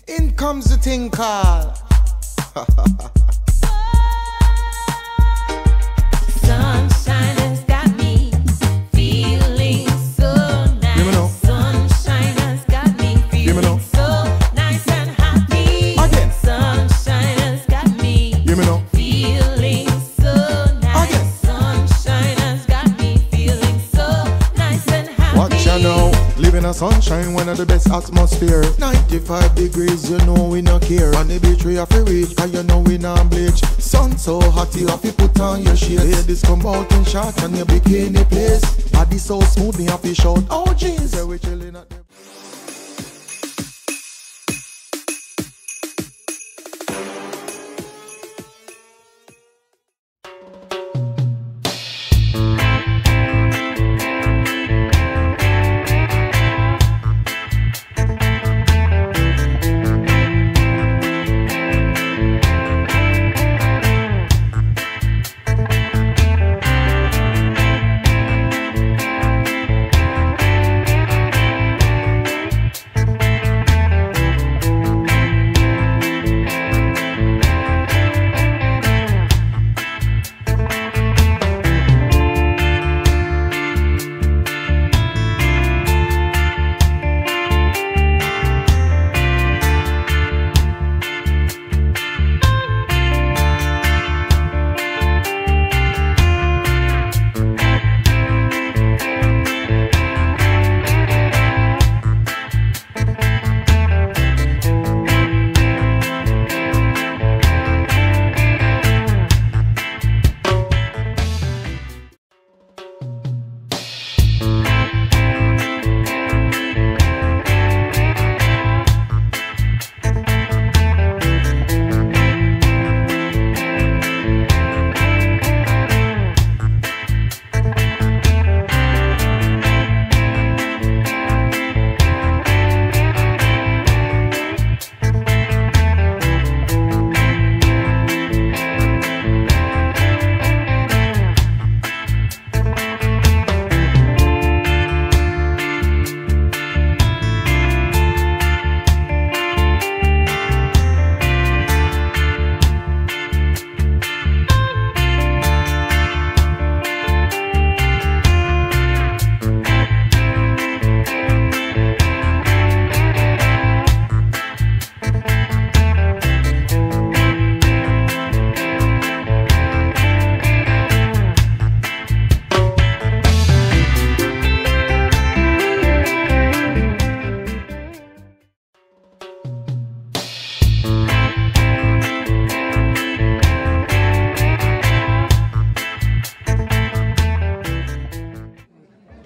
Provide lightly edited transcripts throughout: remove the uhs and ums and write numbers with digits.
In comes the thing called Sunshine has got me feeling so nice. Sunshine has got me feeling so nice and happy. Again. Sunshine has got me feeling so nice. Sunshine has got me feeling so nice and happy. Watch ya now, living a sunshine, one of the best atmosphere. 95 degrees, you know we no care. On the beach we have to reach, cause you know we not bleach. Sun so hot, you have to put on your shades. Ladies come out in short and your bikini place. Body so smooth, me have to shout, oh jeez. Yeah, we chilling at the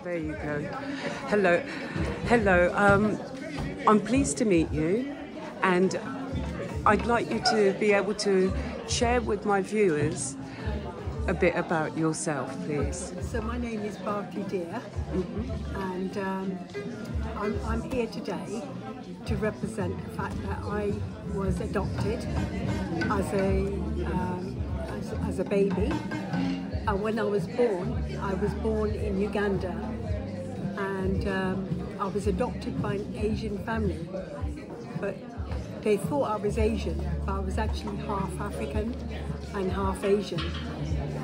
There you go. Hello. I'm pleased to meet you, and I'd like you to be able to share with my viewers a bit about yourself, please. So my name is Barclay Deer, and I'm here today to represent the fact that I was adopted as a baby. And when I was born in Uganda, and I was adopted by an Asian family, but they thought I was Asian, but I was actually half African and half Asian.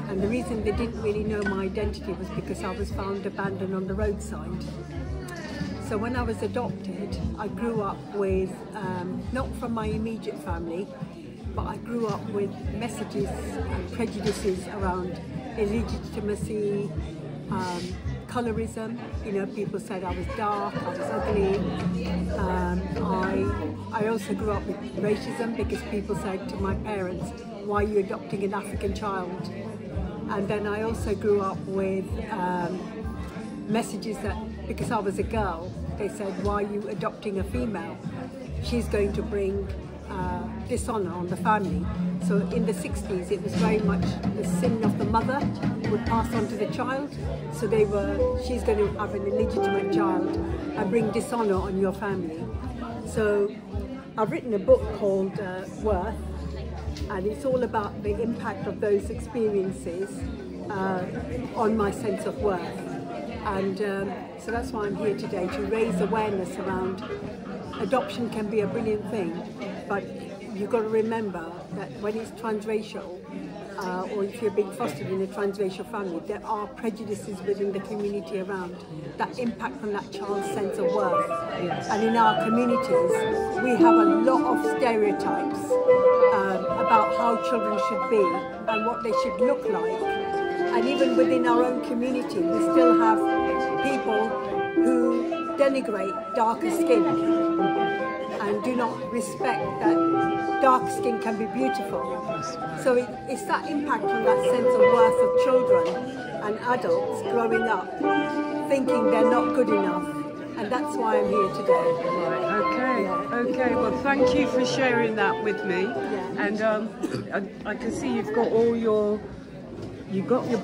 And the reason they didn't really know my identity was because I was found abandoned on the roadside. So when I was adopted, I grew up with, not from my immediate family, but I grew up with messages and prejudices around illegitimacy, colorism. You know, people said I was dark, I was ugly. I also grew up with racism because people said to my parents, why are you adopting an African child? And then I also grew up with messages that because I was a girl, they said, why are you adopting a female? She's going to bring dishonour on the family. So in the 60s, it was very much the sin of the mother would pass on to the child. So she's going to have an illegitimate child and bring dishonour on your family. So I've written a book called Worth, and it's all about the impact of those experiences on my sense of worth. And so that's why I'm here today, to raise awareness around adoption can be a brilliant thing, but you've got to remember that when it's transracial, or if you're being fostered in a transracial family, there are prejudices within the community around that impact on that child's sense of worth. And in our communities, we have a lot of stereotypes about how children should be and what they should look like. And even within our own community, we still have people who denigrate darker skin and do not respect that dark skin can be beautiful. So it's that impact on that sense of worth of children and adults growing up, thinking they're not good enough. And that's why I'm here today. Right, okay. Well, thank you for sharing that with me. And I can see you've got all your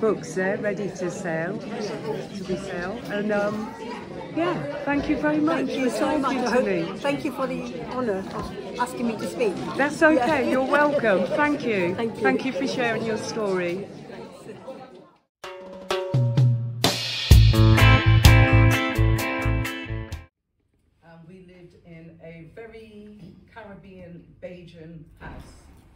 books there ready to sell, to be sold. And yeah, thank you very much. Thank you so much. Thank you for the honour of asking me to speak. That's okay. You're welcome. Thank you. Thank you. Thank you for sharing your story. We lived in a very Caribbean Bajan house.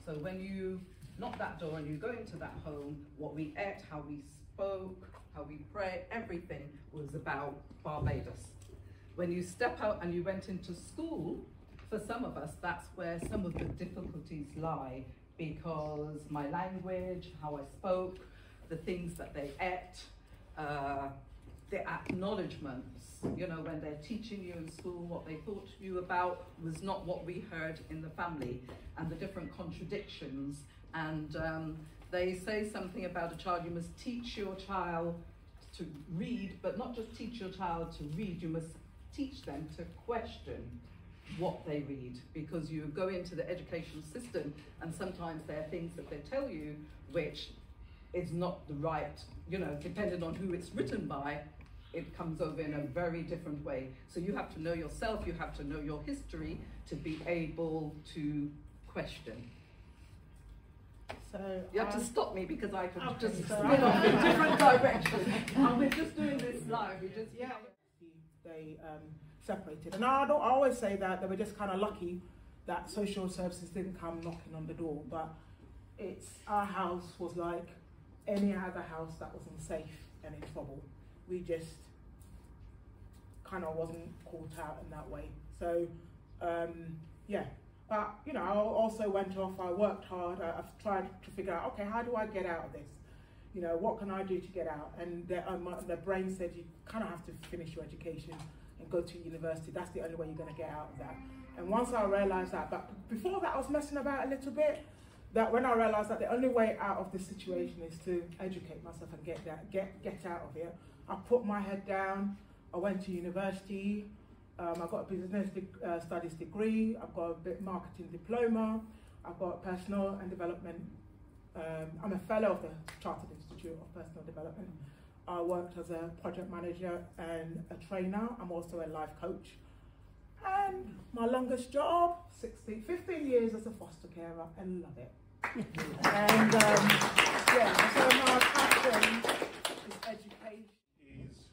So when you knock that door and you go into that home, what we ate, how we spoke, how we prayed, everything was about Barbados. When you step out and you went into school, for some of us, that's where some of the difficulties lie, because my language, how I spoke, the things that they ate, the acknowledgements, you know, when they're teaching you in school, what they taught you about was not what we heard in the family, and the different contradictions. And they say something about a child, you must teach your child to read, but not just teach your child to read, you must teach them to question what they read, because you go into the education system and sometimes there are things that they tell you which is not the right, you know, depending on who it's written by, it comes over in a very different way. So you have to know yourself, you have to know your history to be able to question. So you have to stop me because I could okay, just so spin off in different directions. And we're just doing this live. We just they separated, and I always say that they were just kind of lucky that social services didn't come knocking on the door. But our house was like any other house that was unsafe and in trouble. We just kind of wasn't caught out in that way. So yeah. But, you know, I also went off, I worked hard, I've tried to figure out, okay, how do I get out of this? You know, what can I do to get out? And the brain said you kind of have to finish your education and go to university. That's the only way you're going to get out of that. And once I realised that, but before that I was messing about a little bit, that when I realised that the only way out of this situation is to educate myself and get out of it, I put my head down, I went to university, I got a business studies degree, I've got a bit marketing diploma, I've got personal and development, I'm a fellow of the Chartered Institute of Personal Development. I worked as a project manager and a trainer. I'm also a life coach. And my longest job, 15 years as a foster carer, and love it. And yeah, so my passion is education. Is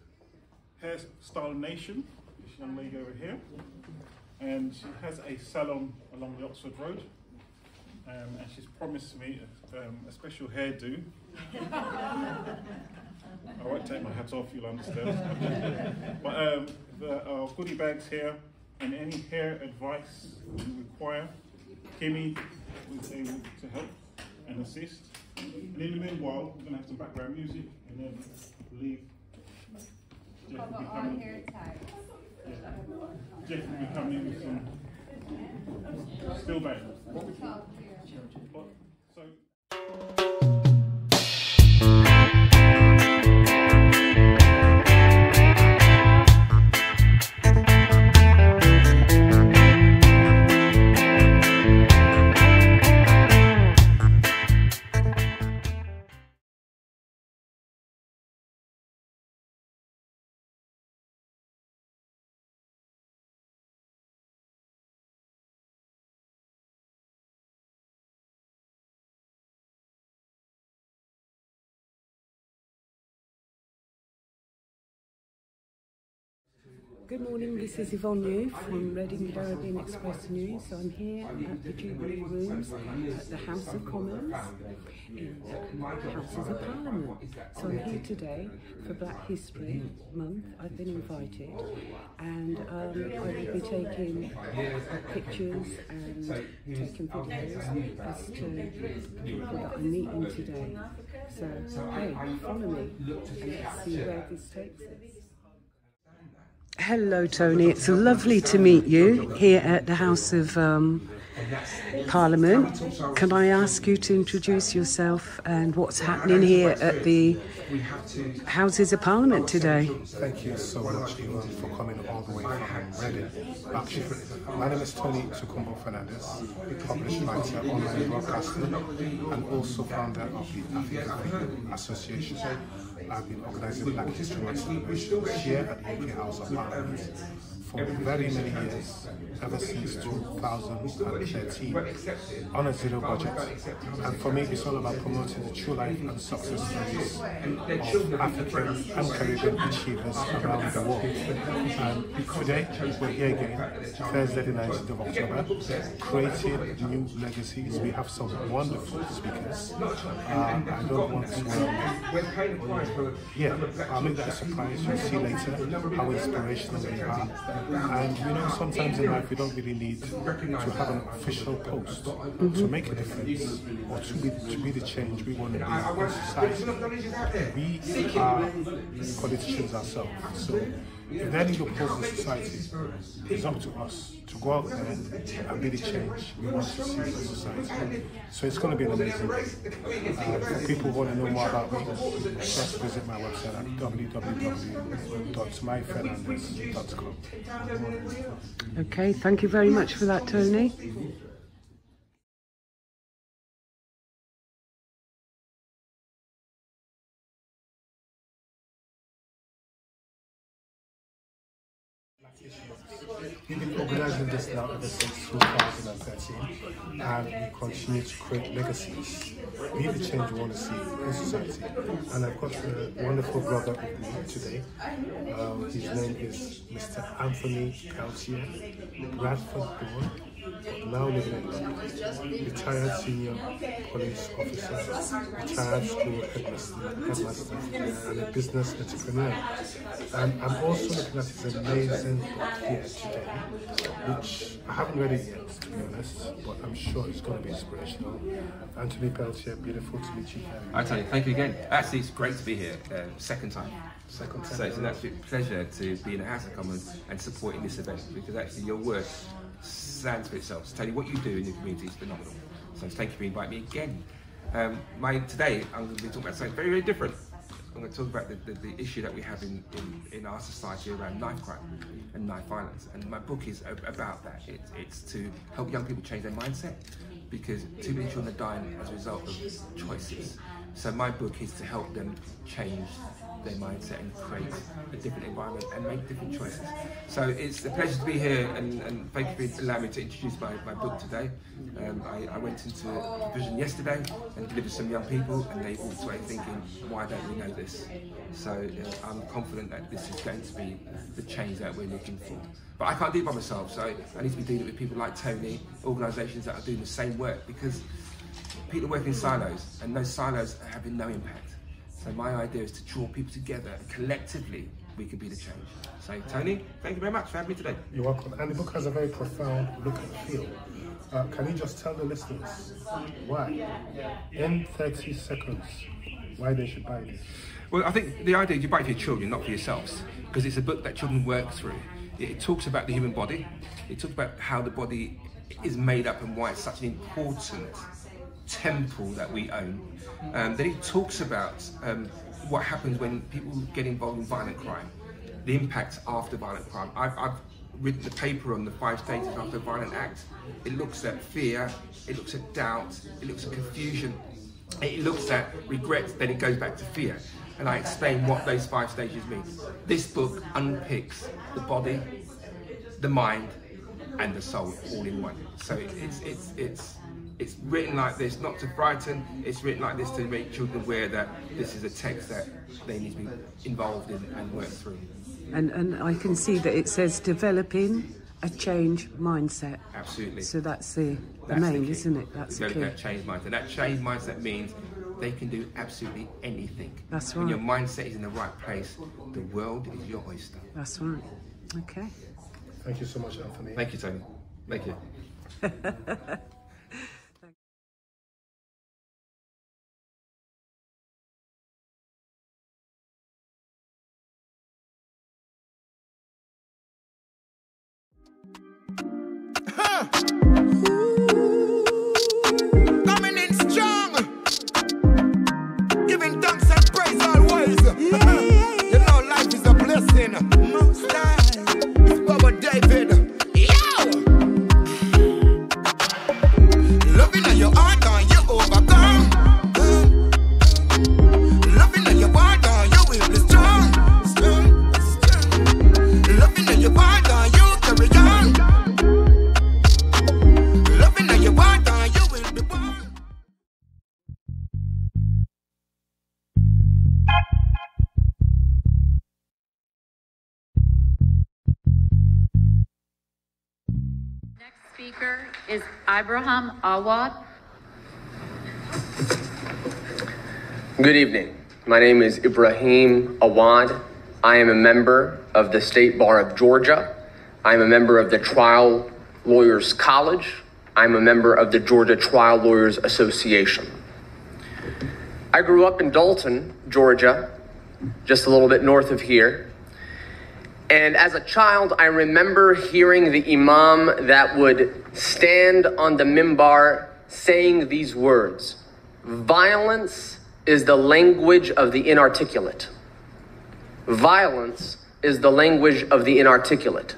Hairstyle Nation, this young lady over here, and she has a salon along the Oxford Road, and she's promised me a special hairdo. I won't take my hat off, you'll understand. But there are goodie bags here, and any hair advice you require, Kimmy was able to help and assist. And in the meanwhile, we're going to have some background music and then leave. Jeff will be coming. Jeff will be coming with some still back. So. Good morning, this is Yvonne New from Reading Caribbean Express News. So I'm here at the Jubilee Rooms at the House of Commons in the Houses of Parliament. So I'm here today for Black History Month. I've been invited, and I will be taking pictures and taking videos as to people that I'm meeting today. So hey, follow me and let's see where this takes us. Hello Tony, it's lovely to meet you here at the House of Parliament. Can I ask you to introduce yourself and what's happening here at the Houses of Parliament today? Thank you so much, Yvonne, for coming all the way from Reading, Berkshire. My name is Tony Tukumbo Fernandez, published writer, online broadcaster, and also founder of the African Association. I've been organising Black History Month celebrations here at the UK House of Parliament for very many years, ever since 2013, on a zero budget. And for me, it's all about promoting the true life and success stories of African and Caribbean achievers around the world. And today, we're here again, Thursday the 19th of October, creating new legacies. We have some wonderful speakers. I don't want to... yeah, I'll make that a surprise. You'll see later how inspirational they are. And you know, sometimes in life we don't really need to have an official post to make a difference or to be the change we want to be in society. We are politicians ourselves, so if they're in your post in society, it's up to us to go out there and be the change we want to see in society. So it's going to be an amazing day. For people who want to know more about me, just visit my website at www.myfernandez.com. Okay, thank you very much for that, Tony. We've been organising this now ever since 2013, and we continue to create legacies. Be the change we want to see in society. And I've got a wonderful brother with me today. His name is Mr. Anthony Peltier, Bradford born, now living in London, retired senior police officer, retired school headmaster, and a business entrepreneur. And I'm also looking at his amazing book here today, which I haven't read it yet, to be honest, but I'm sure it's going to be inspirational. Anthony Peltier, beautiful to meet you. Hi Tony, thank you again. Actually, it's great to be here, second time. Second time. So it's an absolute pleasure to be in the House of Commons and supporting this event, because actually your work stands for itself. So Tony, what you do in the community is phenomenal. So thank you for inviting me again. Today I'm going to be talking about something very, very different. I'm going to talk about the issue that we have in our society around knife crime and knife violence. And my book is about that. It's to help young people change their mindset, because too many children are dying as a result of choices. So my book is to help them change their mindset and create a different environment and make different choices. So it's a pleasure to be here, and thank you for allowing me to introduce my book today. I went into a vision yesterday and delivered some young people, and they walked away thinking, why don't we know this? So I'm confident that this is going to be the change that we're looking for. But I can't do it by myself, so I need to be dealing with people like Tony, organisations that are doing the same work, because people work in silos, and those silos are having no impact. So my idea is to draw people together, and collectively we can be the change. So Tony, thank you very much for having me today. You're welcome. And the book has a very profound look and feel. Can you just tell the listeners why, in 30 seconds, why they should buy this? Well, I think the idea is you buy it for your children, not for yourselves, because it's a book that children work through. It talks about the human body. It talks about how the body is made up and why it's such an important temple that we own. Then it talks about what happens when people get involved in violent crime, the impact after violent crime. I've written the paper on the 5 stages after a violent act. It looks at fear, it looks at doubt, it looks at confusion, it looks at regret, then it goes back to fear. And I explain what those 5 stages mean. This book unpicks the body, the mind, and the soul all in one. So it's written like this, not to frighten, it's written like this to make children aware that this is a text that they need to be involved in and work through. And I can see that it says developing a change mindset. Absolutely. So that's the That's main, key. isn't it? That's the Develop key. that change mindset. That change mindset means they can do absolutely anything. That's When right. your mindset is in the right place, the world is your oyster. That's right. Okay. Thank you so much, Anthony. Thank you, Tony. Thank you. Coming in strong, giving thanks and praise always. You know life is a blessing. Most High, it's Baba David. Yo, loving at your heart and you overcome. Loving at your heart and you will be strong. Loving at your heart and you carry on. Loving at your heart and you will be born. Next speaker is Abraham Awad. Good evening. My name is Ibrahim Awad. I am a member of the State Bar of Georgia. I am a member of the Trial Lawyers College. I'm a member of the Georgia Trial Lawyers Association. I grew up in Dalton, Georgia, just a little bit north of here. And as a child, I remember hearing the imam that would stand on the mimbar saying these words: violence is the language of the inarticulate. Violence is the language of the inarticulate.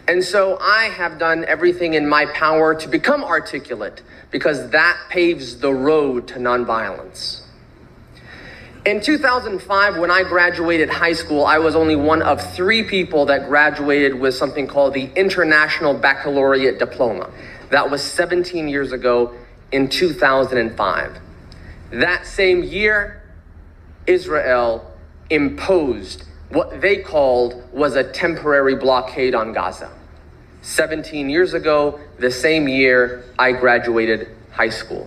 And so I have done everything in my power to become articulate, because that paves the road to nonviolence. In 2005, when I graduated high school, I was only one of 3 people that graduated with something called the International Baccalaureate Diploma. That was 17 years ago in 2005. That same year, Israel imposed what they called was a temporary blockade on Gaza. 17 years ago, the same year I graduated high school.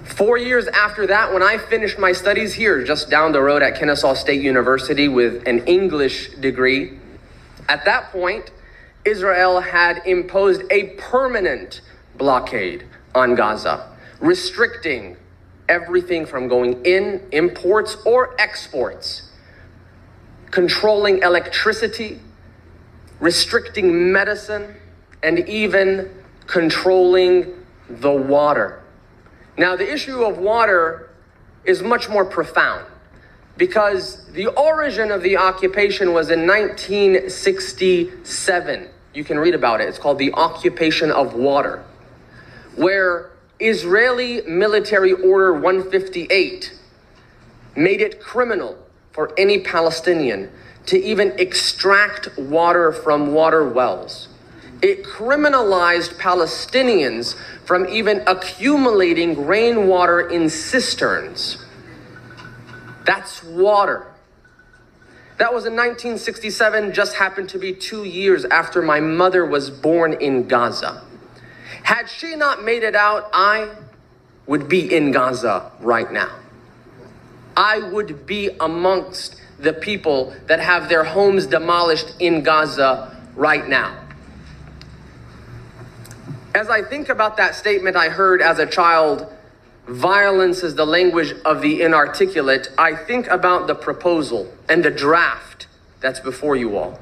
4 years after that, when I finished my studies here, just down the road at Kennesaw State University with an English degree, at that point, Israel had imposed a permanent blockade on Gaza, restricting everything from going in, imports or exports, controlling electricity, restricting medicine, and even controlling the water. Now, the issue of water is much more profound, because the origin of the occupation was in 1967. You can read about it. It's called the Occupation of Water, where Israeli Military Order 158 made it criminal for any Palestinian to even extract water from water wells. It criminalized Palestinians from even accumulating rainwater in cisterns. That's water. That was in 1967, just happened to be 2 years after my mother was born in Gaza. Had she not made it out, I would be in Gaza right now. I would be amongst the people that have their homes demolished in Gaza right now. As I think about that statement I heard as a child, violence is the language of the inarticulate, I think about the proposal and the draft that's before you all.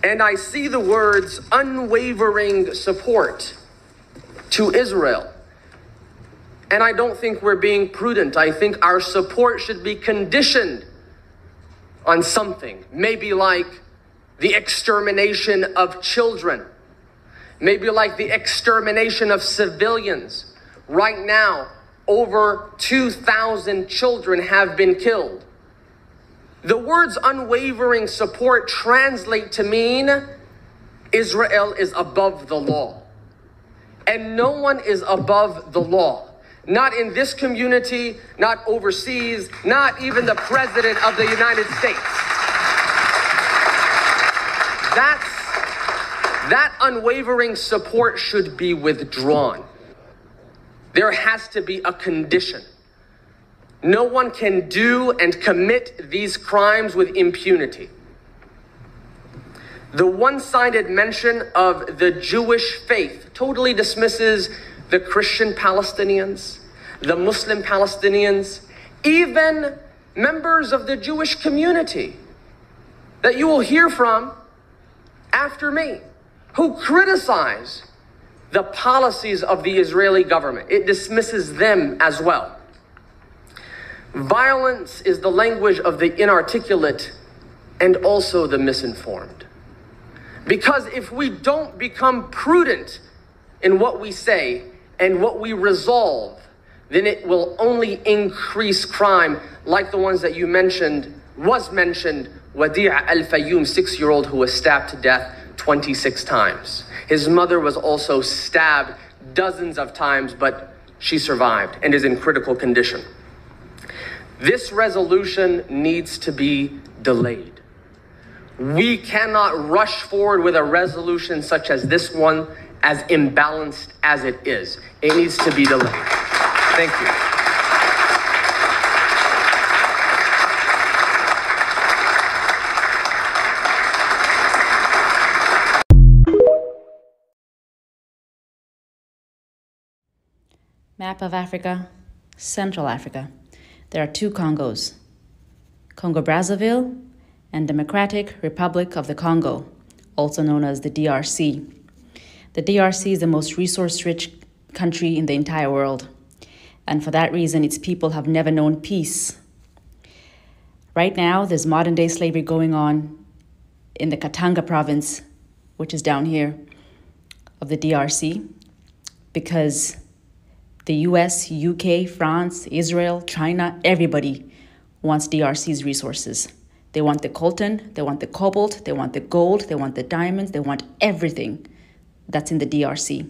And I see the words unwavering support to Israel. And I don't think we're being prudent. I think our support should be conditioned on something, maybe like the extermination of children, maybe like the extermination of civilians. Right now, over 2,000 children have been killed. The words unwavering support translate to mean Israel is above the law. And no one is above the law. Not in this community, not overseas, not even the President of the United States. unwavering support should be withdrawn. There has to be a condition. No one can do and commit these crimes with impunity. The one-sided mention of the Jewish faith totally dismisses the Christian Palestinians, the Muslim Palestinians, even members of the Jewish community that you will hear from after me, who criticize the policies of the Israeli government. It dismisses them as well. Violence is the language of the inarticulate and also the misinformed. Because if we don't become prudent in what we say and what we resolve, then it will only increase crime like the ones that you mentioned, Wadi' al-Fayoum, 6-year-old who was stabbed to death 26 times. His mother was also stabbed dozens of times, but she survived and is in critical condition. This resolution needs to be delayed. We cannot rush forward with a resolution such as this one, as imbalanced as it is. It needs to be delayed. Thank you. Map of Africa, Central Africa. There are two Congos, Congo-Brazzaville and Democratic Republic of the Congo, also known as the DRC. The DRC is the most resource-rich country in the entire world, and for that reason, its people have never known peace. Right now, there's modern-day slavery going on in the Katanga province, which is down here, of the DRC, because the US, UK, France, Israel, China, everybody wants DRC's resources. They want the coltan, they want the cobalt, they want the gold, they want the diamonds, they want everything that's in the DRC.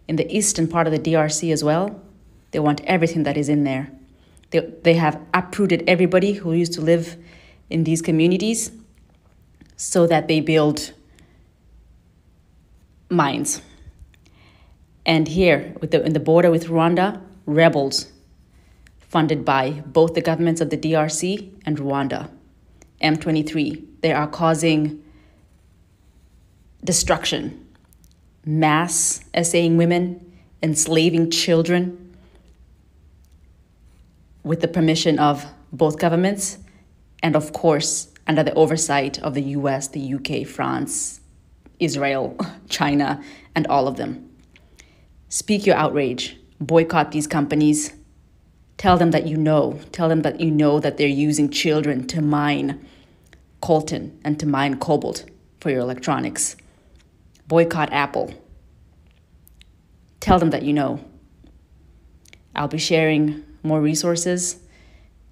In the eastern part of the DRC as well, they want everything that is in there. They have uprooted everybody who used to live in these communities so that they build mines. And here, in the border with Rwanda, rebels funded by both the governments of the DRC and Rwanda, M23, they are causing destruction, mass essaying women, enslaving children, with the permission of both governments and, of course, under the oversight of the US, the UK, France, Israel, China, and all of them. Speak your outrage. Boycott these companies. Tell them that you know. Tell them that you know that they're using children to mine coltan and to mine cobalt for your electronics. Boycott Apple. Tell them that you know. I'll be sharing more resources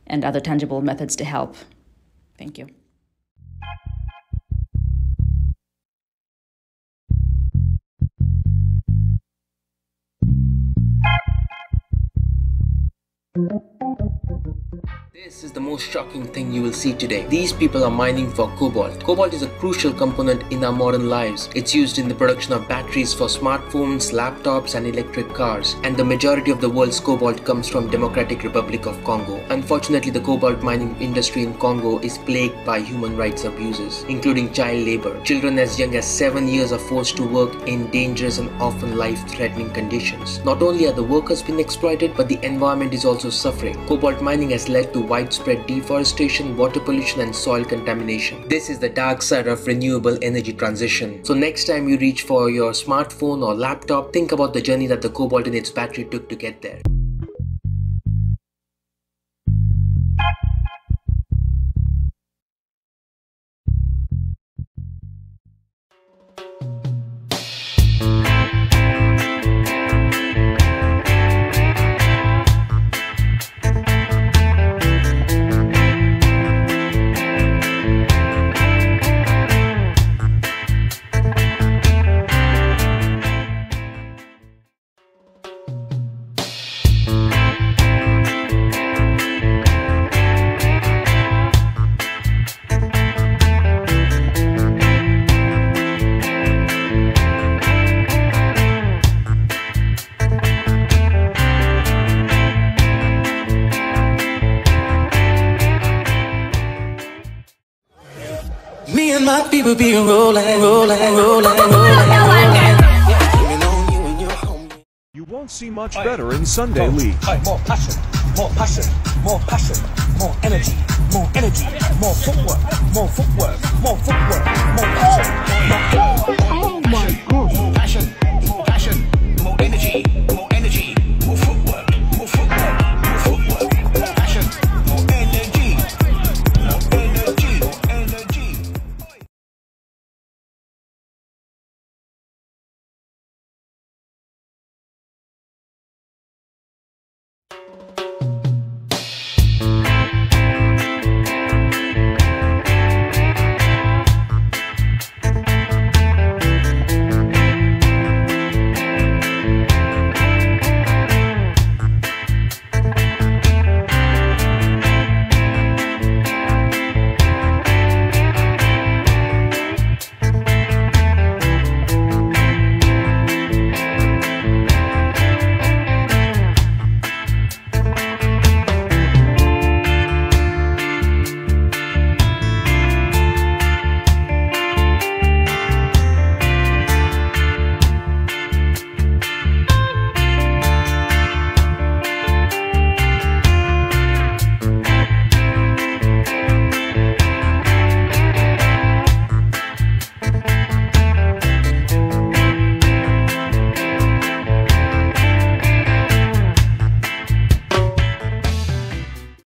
and other tangible methods to help. Thank you. This is the most shocking thing you will see today. These people are mining for cobalt. Cobalt is a crucial component in our modern lives. It's used in the production of batteries for smartphones, laptops, and electric cars. And the majority of the world's cobalt comes from Democratic Republic of Congo. Unfortunately, the cobalt mining industry in Congo is plagued by human rights abuses, including child labor. Children as young as 7 years are forced to work in dangerous and often life-threatening conditions. Not only are the workers being exploited, but the environment is also suffering. Cobalt mining has led to widespread deforestation, water pollution, and soil contamination. This is the dark side of renewable energy transition. So next time you reach for your smartphone or laptop, think about the journey that the cobalt in its battery took to get there. my people be rolling. You won't see much better in Sunday League. More passion, more passion, more passion, more energy, more energy, more footwork, more footwork, more footwork, more passion.